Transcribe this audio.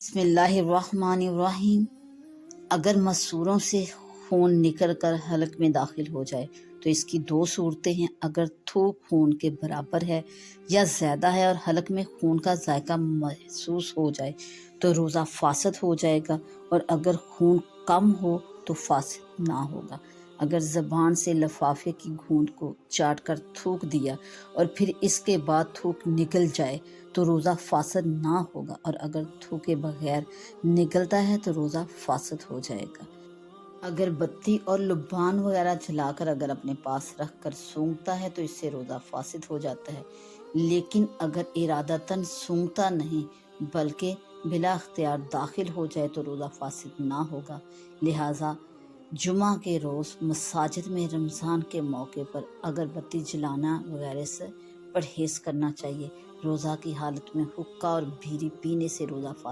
بسم اللہ الرحمن الرحیم۔ اگر مسوروں سے خون نکل کر حلق میں داخل ہو جائے تو اس کی دو صورتیں ہیں۔ اگر تھوک خون کے برابر ہے یا زیادہ ہے اور حلق میں خون کا ذائقہ محسوس ہو جائے تو روزہ فاسد ہو جائے گا، اور اگر خون کم ہو تو فاسد نہ ہوگا۔ اگر زبان سے لفافے کی گھونٹ کو چاٹ کر تھوک دیا اور پھر اس کے بعد تھوک نکل جائے تو روزہ فاسد نہ ہوگا، اور اگر تھوکے بغیر نکلتا ہے تو روزہ فاسد ہو جائے گا۔ اگر بتی اور لبان وغیرہ جلا کر اگر اپنے پاس رکھ کر سونگھتا ہے تو اس سے روزہ فاسد ہو جاتا ہے، لیکن اگر ارادتاً سونگھتا نہیں بلکہ بلا اختیار داخل ہو جائے تو روزہ فاسد نہ ہوگا۔ لہٰذا جمعہ کے روز مساجد میں رمضان کے موقع پر اگر بتی جلانا وغیرہ سے پرہیز کرنا چاہیے۔ روزہ کی حالت میں حقہ اور بیڑی پینے سے روزہ فاسد